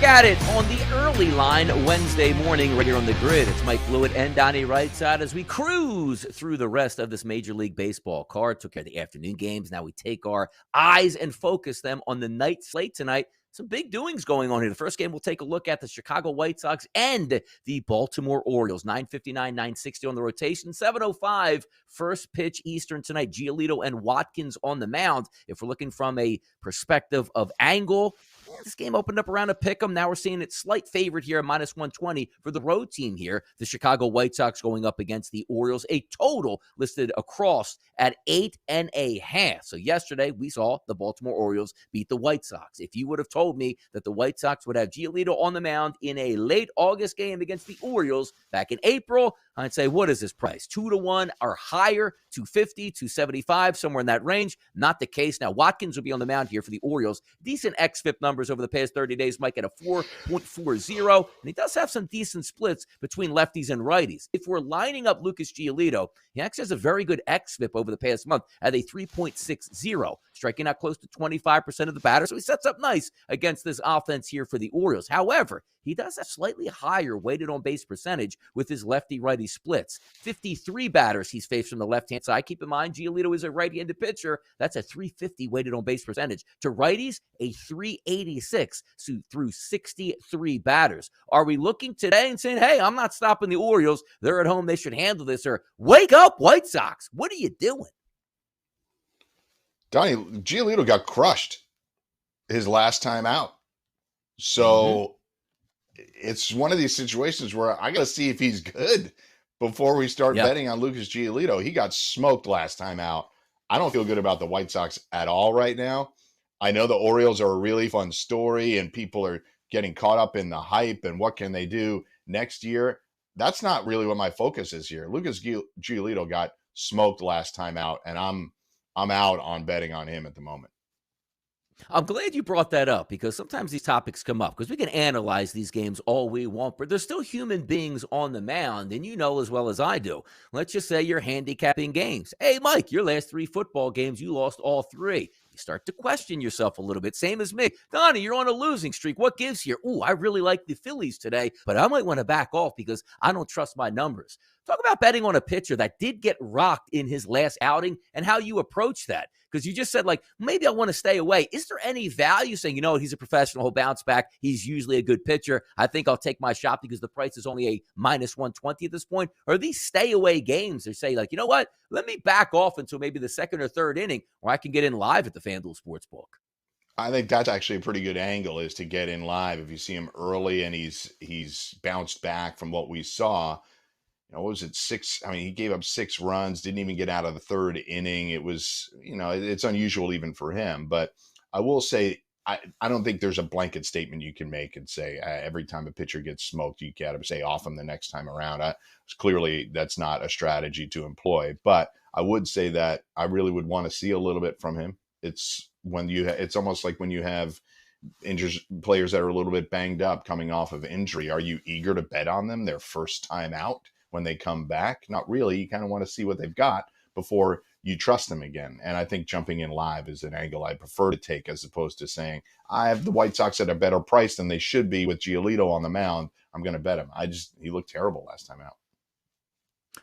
At it on the Early Line Wednesday morning right here on the Grid. It's Mike Blewett and Donnie Rightside as we cruise through the rest of this Major League Baseball card. Took care of the afternoon games. Now we take our eyes and focus them on the night slate tonight. Some big doings going on here. The first game, we'll take a look at the Chicago White Sox and the Baltimore Orioles. 9:59, 9:60 on the rotation. 7:05, first pitch Eastern tonight. Giolito and Watkins on the mound. If we're looking from a perspective of angle, this game opened up around a pick'em. Now we're seeing it slight favorite here, -120 for the road team here. The Chicago White Sox going up against the Orioles. A total listed across at 8.5. So yesterday we saw the Baltimore Orioles beat the White Sox. If you would have told me that the White Sox would have Giolito on the mound in a late August game against the Orioles back in April, I'd say, what is this price? 2-1 or higher, 250, 275, somewhere in that range. Not the case. Now, Watkins will be on the mound here for the Orioles. Decent xFIP numbers over the past 30 days. Might get a 4.40, and he does have some decent splits between lefties and righties. If we're lining up Lucas Giolito, he actually has a very good xFIP over the past month at a 3.60, striking out close to 25% of the batters. So he sets up nice against this offense here for the Orioles. However, he does have slightly higher weighted on base percentage with his lefty-righty splits. 53 batters he's faced from the left-hand side. Keep in mind, Giolito is a right-handed pitcher. That's a 350 weighted on base percentage. To righties, a 386 through 63 batters. Are we looking today and saying, hey, I'm not stopping the Orioles. They're at home. They should handle this. Or wake up, White Sox. What are you doing? Donnie, Giolito got crushed his last time out. So it's one of these situations where I got to see if he's good before we start betting on Lucas Giolito. He got smoked last time out. I don't feel good about the White Sox at all right now. I know the Orioles are a really fun story and people are getting caught up in the hype and what can they do next year. that's not really what my focus is here. Lucas Giolito got smoked last time out, and I'm out on betting on him at the moment. I'm glad you brought that up because sometimes these topics come up because we can analyze these games all we want, but there's still human beings on the mound, and you know as well as I do. Let's just say you're handicapping games. Hey, Mike, your last 3 football games, you lost all 3. You start to question yourself a little bit. Same as me. Donnie, you're on a losing streak. What gives here? Ooh, I really like the Phillies today, but I might want to back off because I don't trust my numbers. Talk about betting on a pitcher that did get rocked in his last outing and how you approach that. Because you just said, like, maybe I want to stay away. Is there any value saying, you know what, he's a professional, he'll bounce back. He's usually a good pitcher. I think I'll take my shot because the price is only a minus 120 at this point. Or are these stay away games? They say, like, you know what, let me back off until maybe the 2nd or 3rd inning where I can get in live at the FanDuel Sportsbook. I think that's actually a pretty good angle, is to get in live. If you see him early and he's bounced back from what we saw. What was it, 6? I mean, he gave up 6 runs, didn't even get out of the 3rd inning. It was, it's unusual even for him. But I will say, I don't think there's a blanket statement you can make and say every time a pitcher gets smoked, you got to say off him the next time around. Clearly, that's not a strategy to employ. But I would say that I really would want to see a little bit from him. It's almost like when you have injured players that are a little bit banged up coming off of injury. Are you eager to bet on them their first time out? When they come back? Not really. You kind of want to see what they've got before you trust them again. And I think jumping in live is an angle I prefer to take, as opposed to saying, I have the White Sox at a better price than they should be with Giolito on the mound. I'm going to bet him. He looked terrible last time out.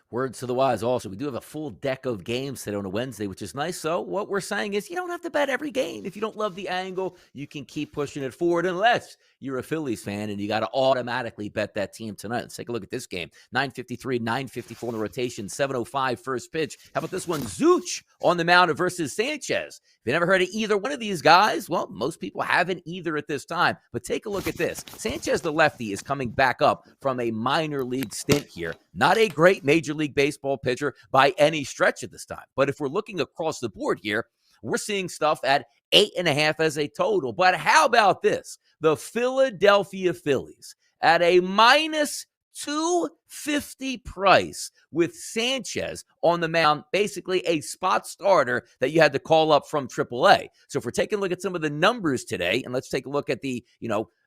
Words to the wise also. We do have a full deck of games today on a Wednesday, which is nice. So what we're saying is you don't have to bet every game. If you don't love the angle, you can keep pushing it forward unless you're a Phillies fan and you got to automatically bet that team tonight. Let's take a look at this game. 9:53, 9:54 in the rotation, 7:05 first pitch. How about this one? Zuch on the mound versus Sanchez. If you never heard of either one of these guys, well, most people haven't either at this time. But take a look at this. Sanchez, the lefty, is coming back up from a minor league stint here. Not a great Major League Baseball pitcher by any stretch at this time. But if we're looking across the board here, we're seeing stuff at 8.5 as a total. But how about this? The Philadelphia Phillies at a minus 250 price with Sanchez on the mound, basically a spot starter that you had to call up from AAA. So if we're taking a look at some of the numbers today, and let's take a look at the,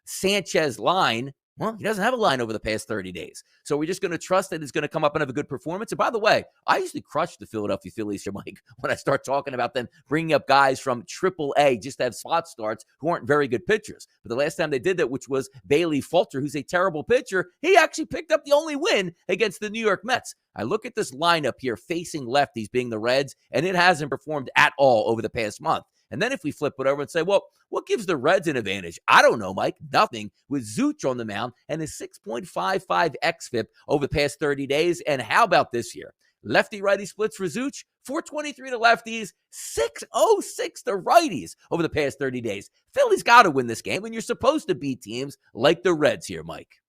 Sanchez line. Well, he doesn't have a line over the past 30 days. So we're just going to trust that he's going to come up and have a good performance. And by the way, I usually crush the Philadelphia Phillies here, Mike, when I start talking about them bringing up guys from AAA just to have spot starts who aren't very good pitchers. But the last time they did that, which was Bailey Falter, who's a terrible pitcher, he actually picked up the only win against the New York Mets. I look at this lineup here facing lefties being the Reds, and it hasn't performed at all over the past month. And then if we flip it over and say, well, what gives the Reds an advantage? I don't know, Mike. Nothing, with Zuch on the mound and his 6.55 xFIP over the past 30 days. And how about this here? Lefty-righty splits for Zuch, 423 to lefties, 606 to righties over the past 30 days. Philly's got to win this game, and you're supposed to beat teams like the Reds here, Mike.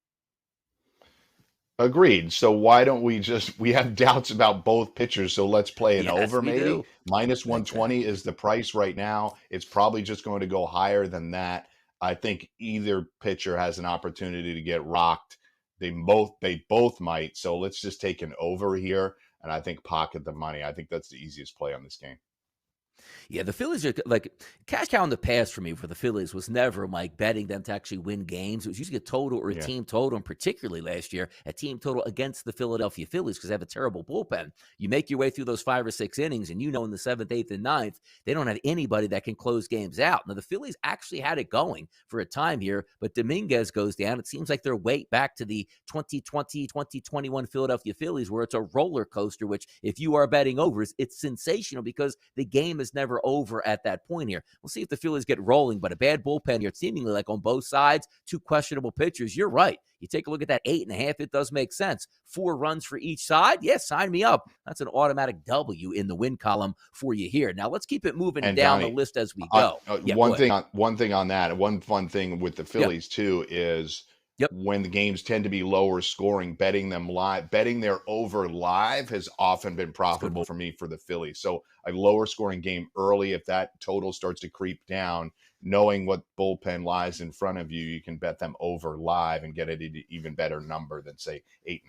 Agreed. So why don't we have doubts about both pitchers, so let's play an over maybe. Do. Minus 120 is the price right now. It's probably just going to go higher than that. I think either pitcher has an opportunity to get rocked. They both might. So let's just take an over here, and I think pocket the money. I think that's the easiest play on this game. Yeah, the Phillies are like cash cow in the past for me for the Phillies was never, Mike, betting them to actually win games. It was usually a total or a team total, and particularly last year, a team total against the Philadelphia Phillies because they have a terrible bullpen. You make your way through those 5 or 6 innings, and in the 7th, 8th, and 9th, they don't have anybody that can close games out. Now, the Phillies actually had it going for a time here, but Dominguez goes down. It seems like they're way back to the 2020, 2021 Philadelphia Phillies where it's a roller coaster, which if you are betting overs, it's sensational because the game is never over at that point here. We'll see if the Phillies get rolling, but a bad bullpen here, seemingly like on both sides, 2 questionable pitchers. You're right. You take a look at that 8.5, it does make sense. 4 runs for each side. Yes, sign me up. That's an automatic W in the win column for you here. Now let's keep it moving and down Donnie, the list as we go. One thing on that, one fun thing with the Phillies too is when the games tend to be lower scoring, betting them live, betting their over live has often been profitable for me for the Phillies. So a lower scoring game early, if that total starts to creep down, knowing what bullpen lies in front of you, you can bet them over live and get it an even better number than, say, 8.5.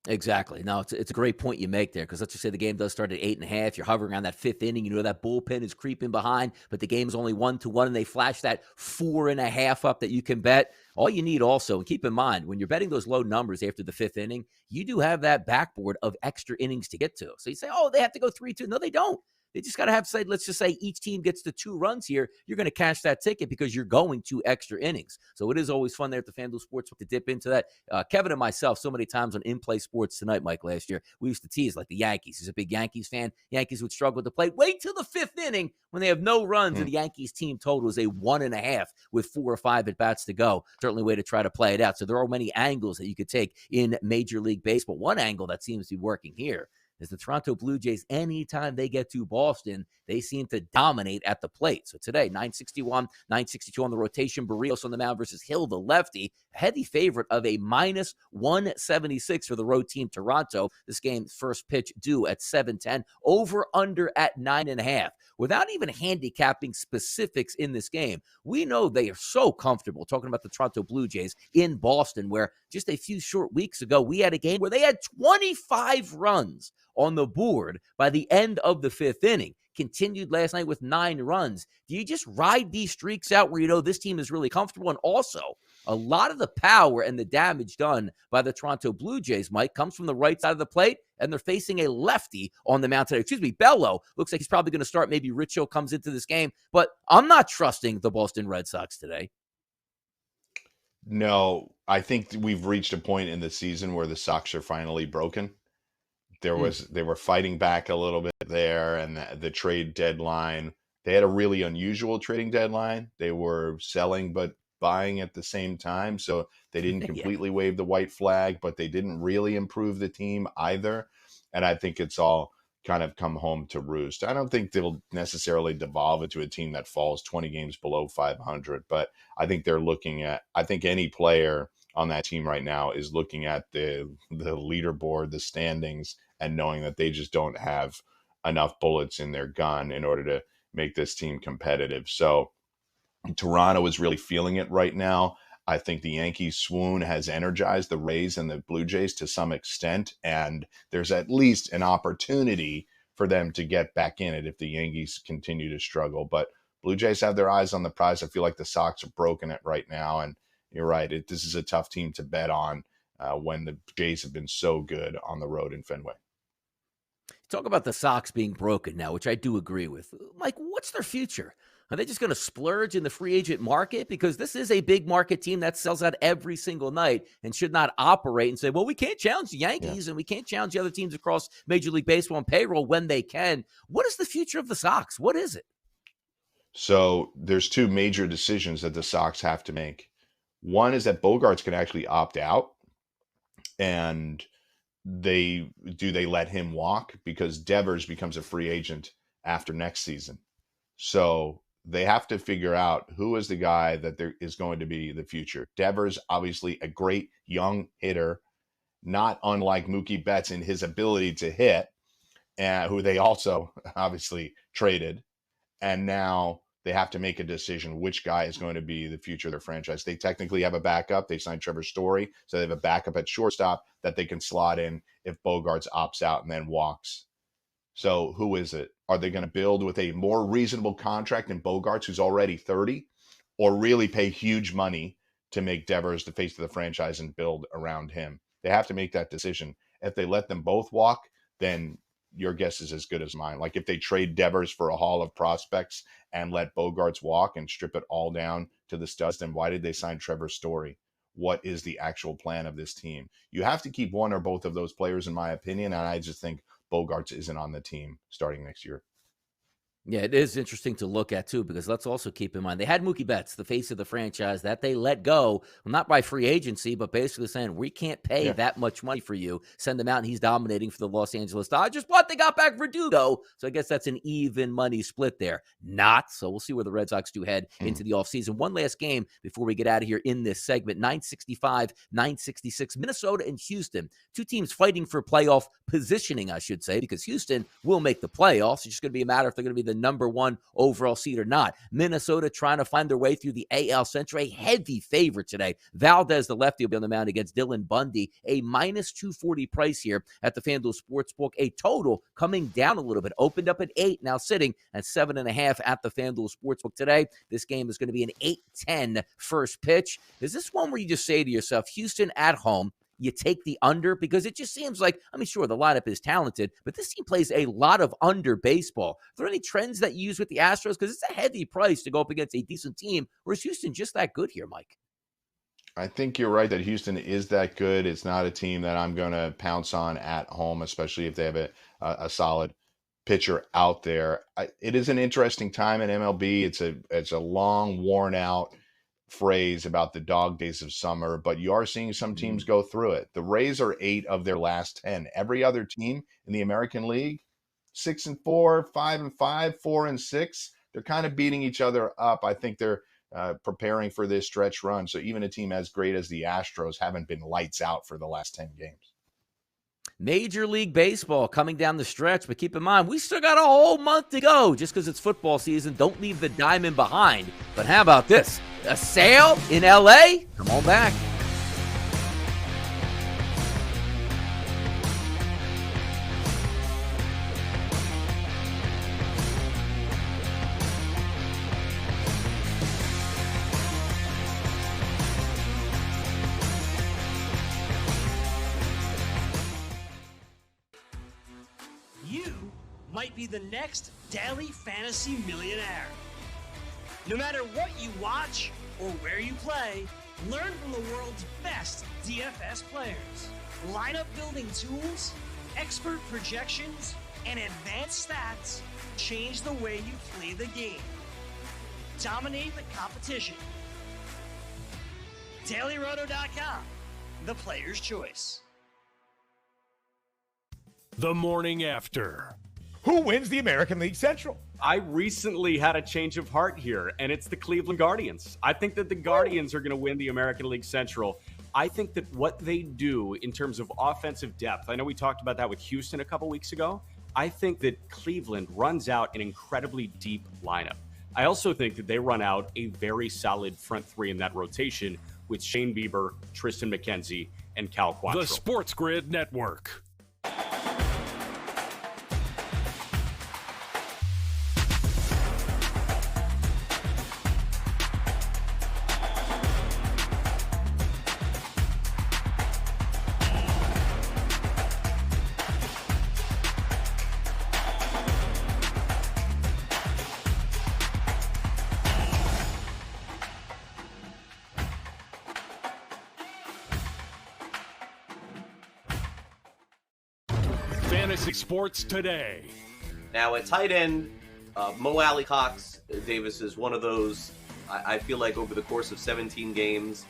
Exactly. No, it's a great point you make there, because let's just say the game does start at 8.5. You're hovering around that fifth inning. You know that bullpen is creeping behind, but the game's only 1-1, and they flash that 4.5 up that you can bet. All you need also, and keep in mind, when you're betting those low numbers after the fifth inning, you do have that backboard of extra innings to get to. So you say, oh, they have to go 3-2. No, they don't. They just got to have, say, let's just say each team gets to 2 runs here. You're going to cash that ticket because you're going to extra innings. So it is always fun there at the FanDuel Sportsbook to dip into that. Kevin and myself, so many times on In-Play Sports Tonight, Mike, last year, we used to tease like the Yankees. He's a big Yankees fan. Yankees would struggle to play. Wait till the fifth inning when they have no runs, and the Yankees team total is a 1.5 with 4 or 5 at-bats to go. Certainly a way to try to play it out. So there are many angles that you could take in Major League Baseball. One angle that seems to be working here is the Toronto Blue Jays. Anytime they get to Boston, they seem to dominate at the plate. So today, 961, 962 on the rotation. Barrios on the mound versus Hill, the lefty. A heavy favorite of a minus 176 for the road team, Toronto. This game's first pitch due at 7:10. Over under at 9.5. Without even handicapping specifics in this game, we know they are so comfortable talking about the Toronto Blue Jays in Boston, where just a few short weeks ago, we had a game where they had 25 runs on the board by the end of the fifth inning. Continued last night with 9 runs. Do you just ride these streaks out where you know this team is really comfortable? And also, a lot of the power and the damage done by the Toronto Blue Jays, Mike, comes from the right side of the plate, and they're facing a lefty on the mound today. Excuse me, Bello. Looks like he's probably going to start. Maybe Richo comes into this game, but I'm not trusting the Boston Red Sox today. No, I think we've reached a point in the season where the Sox are finally broken. They were fighting back a little bit there, and the trade deadline, they had a really unusual trading deadline. They were selling but buying at the same time, so they didn't completely wave the white flag, but they didn't really improve the team either. And I think it's all kind of come home to roost. I don't think they'll necessarily devolve into a team that falls 20 games below 500, but I think I think any player on that team right now is looking at the leaderboard, the standings, and knowing that they just don't have enough bullets in their gun in order to make this team competitive. So Toronto is really feeling it right now. I think the Yankees swoon has energized the Rays and the Blue Jays to some extent, and there's at least an opportunity for them to get back in it if the Yankees continue to struggle. But Blue Jays have their eyes on the prize. I feel like the Sox are broken it right now, and you're right. This is a tough team to bet on when the Jays have been so good on the road in Fenway. Talk about the Sox being broken now, which I do agree with. Mike, what's their future? Are they just going to splurge in the free agent market? Because this is a big market team that sells out every single night and should not operate and say, well, we can't challenge the Yankees and we can't challenge the other teams across Major League Baseball and payroll when they can. What is the future of the Sox? What is it? So there's 2 major decisions that the Sox have to make. One is that Bogaerts can actually opt out, and they let him walk, because Devers becomes a free agent after next season. So they have to figure out who is the guy that there is going to be the future. Devers, obviously a great young hitter, not unlike Mookie Betts in his ability to hit, who they also obviously traded. And now they have to make a decision which guy is going to be the future of their franchise. They technically have a backup. They signed Trevor Story, so they have a backup at shortstop that they can slot in if Bogaerts opts out and then walks. So who is it? Are they going to build with a more reasonable contract in Bogaerts, who's already 30, or really pay huge money to make Devers the face of the franchise and build around him? They have to make that decision. If they let them both walk, then your guess is as good as mine. Like if they trade Devers for a haul of prospects and let Bogaerts walk and strip it all down to the studs, then why did they sign Trevor Story? What is the actual plan of this team? You have to keep one or both of those players, in my opinion, and I just think Bogaerts isn't on the team starting next year. Yeah, it is interesting to look at, too, because let's also keep in mind, they had Mookie Betts, the face of the franchise, that they let go, well, not by free agency, but basically saying, we can't pay that much money for you. Send him out, and he's dominating for the Los Angeles Dodgers. But they got back Verdugo, so I guess that's an even money split there. Not, so we'll see where the Red Sox do head into the offseason. One last game before we get out of here in this segment, 965, 966, Minnesota and Houston. 2 teams fighting for playoff positioning, I should say, because Houston will make the playoffs. It's just going to be a matter if they're going to be the number 1 overall seed or not. Minnesota trying to find their way through the AL Central, a heavy favorite today. Valdez, the lefty, will be on the mound against Dylan Bundy, a minus 240 price here at the FanDuel Sportsbook. A total coming down a little bit, opened up at 8, now sitting at 7.5 at the FanDuel Sportsbook today. This game is going to be an 8-10 first pitch. Is this one where you just say to yourself, Houston at home, you take the under? Because it just seems like, I mean, sure, the lineup is talented, but this team plays a lot of under baseball. Are there any trends that you use with the Astros? Because it's a heavy price to go up against a decent team. Or is Houston just that good here, Mike? I think you're right that Houston is that good. It's not a team that I'm going to pounce on at home, especially if they have a solid pitcher out there. It is an interesting time in MLB. It's a long, worn out phrase about the dog days of summer, but you are seeing some teams go through it. The Rays are 8 of their last 10. Every other team in the American League, 6-4, 5-5, 4-6. They're kind of beating each other up. I think they're preparing for this stretch run. So even a team as great as the Astros haven't been lights out for the last 10 games. Major League Baseball coming down the stretch, but keep in mind, we still got a whole month to go. Just because it's football season, don't leave the diamond behind. But how about this? A sale in L.A.? Come on back. Might be the next daily fantasy millionaire. No matter what you watch or where you play, learn from the world's best DFS players. Lineup building tools, expert projections, and advanced stats change the way you play the game. Dominate the competition. DailyRoto.com, the player's choice. The morning after. Who wins the American League Central? I recently had a change of heart here, and it's the Cleveland Guardians. I think that the Guardians are going to win the American League Central. I think that what they do in terms of offensive depth, I know we talked about that with Houston a couple weeks ago. I think that Cleveland runs out an incredibly deep lineup. I also think that they run out a very solid front three in that rotation with Shane Bieber, Tristan McKenzie, and Cal Quantrill. The Sports Grid Network. Fantasy Sports Today. Now, at tight end, Mo Alley-Cox, Davis, is one of those. I feel like over the course of 17 games,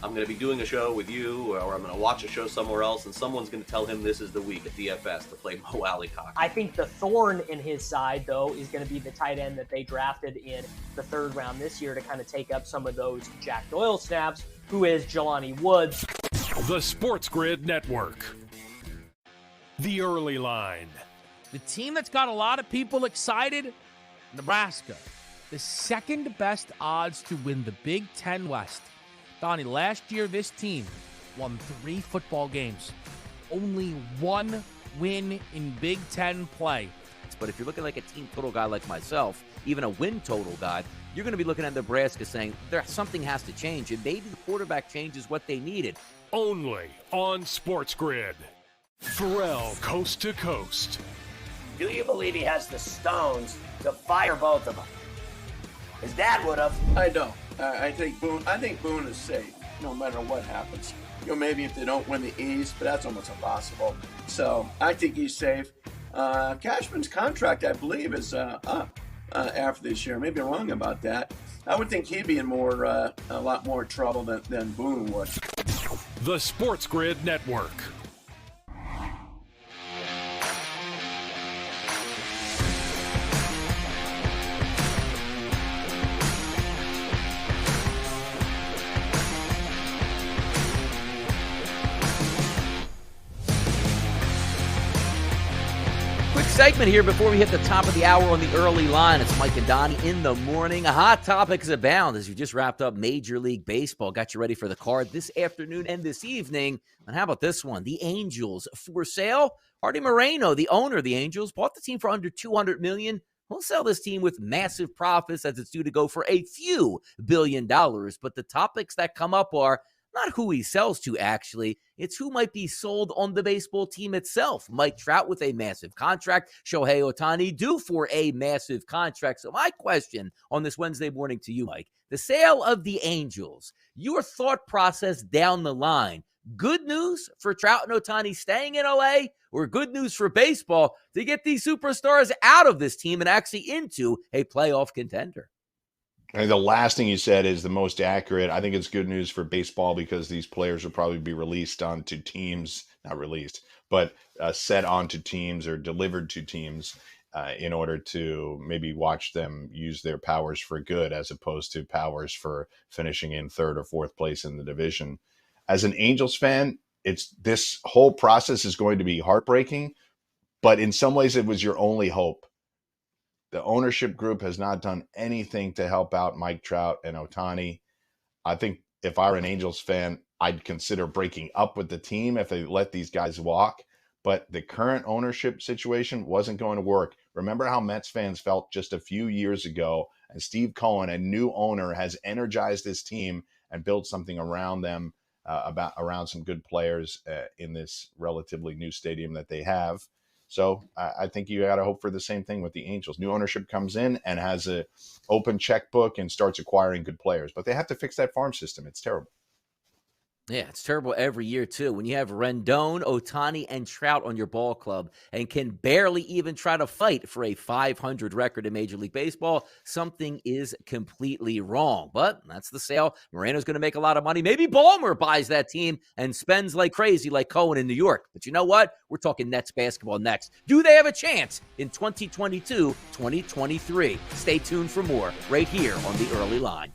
I'm going to be doing a show with you, or I'm going to watch a show somewhere else, and someone's going to tell him this is the week at DFS to play Mo Alley-Cox. I think the thorn in his side, though, is going to be the tight end that they drafted in the 3rd round this year to kind of take up some of those Jack Doyle snaps, who is Jelani Woods. The Sports Grid Network. The early line. The team that's got a lot of people excited, Nebraska. The second best odds to win the Big Ten West. Donnie, last year this team won 3 football games. Only 1 win in Big Ten play. But if you're looking like a team total guy like myself, even a win total guy, you're going to be looking at Nebraska saying something has to change, and maybe the quarterback change is what they needed. Only on Sports Grid. Pharrell, Coast to Coast. Do you believe he has the stones to fire both of them? His dad would have. I don't. I think Boone is safe, no matter what happens. Maybe if they don't win the East, but that's almost impossible. So I think he's safe. Cashman's contract, I believe, is up after this year. Maybe I'm wrong about that. I would think he'd be in a lot more trouble than Boone would. The Sports Grid Network. segment here before we hit the top of the hour on the early line. It's Mike and Donnie in the morning. Hot topics abound as we just wrapped up Major League Baseball. Got you ready for the card this afternoon and this evening. And how about this one? The Angels for sale. Artie Moreno, the owner of the Angels, bought the team for under $200 million. He'll sell this team with massive profits as it's due to go for a few $1 billion. But the topics that come up are not who he sells to, actually. It's who might be sold on the baseball team itself. Mike Trout with a massive contract. Shohei Ohtani due for a massive contract. So my question on this Wednesday morning to you, Mike, the sale of the Angels, your thought process down the line. Good news for Trout and Ohtani staying in LA, or good news for baseball to get these superstars out of this team and actually into a playoff contender? And the last thing you said is the most accurate. I think it's good news for baseball because these players will probably be released onto teams, not released, but set onto teams or delivered to teams in order to maybe watch them use their powers for good as opposed to powers for finishing in third or fourth place in the division. As an Angels fan, this whole process is going to be heartbreaking, but in some ways it was your only hope. The ownership group has not done anything to help out Mike Trout and Ohtani. I think if I were an Angels fan, I'd consider breaking up with the team if they let these guys walk. But the current ownership situation wasn't going to work. Remember how Mets fans felt just a few years ago, and Steve Cohen, a new owner, has energized this team and built something around them, around some good players in this relatively new stadium that they have. So I think you got to hope for the same thing with the Angels. New ownership comes in and has an open checkbook and starts acquiring good players. But they have to fix that farm system. It's terrible. Yeah, it's terrible every year, too. When you have Rendon, Ohtani, and Trout on your ball club and can barely even try to fight for a 500 record in Major League Baseball, something is completely wrong. But that's the sale. Moreno's going to make a lot of money. Maybe Ballmer buys that team and spends like crazy like Cohen in New York. But you know what? We're talking Nets basketball next. Do they have a chance in 2022, 2023? Stay tuned for more right here on The Early Line.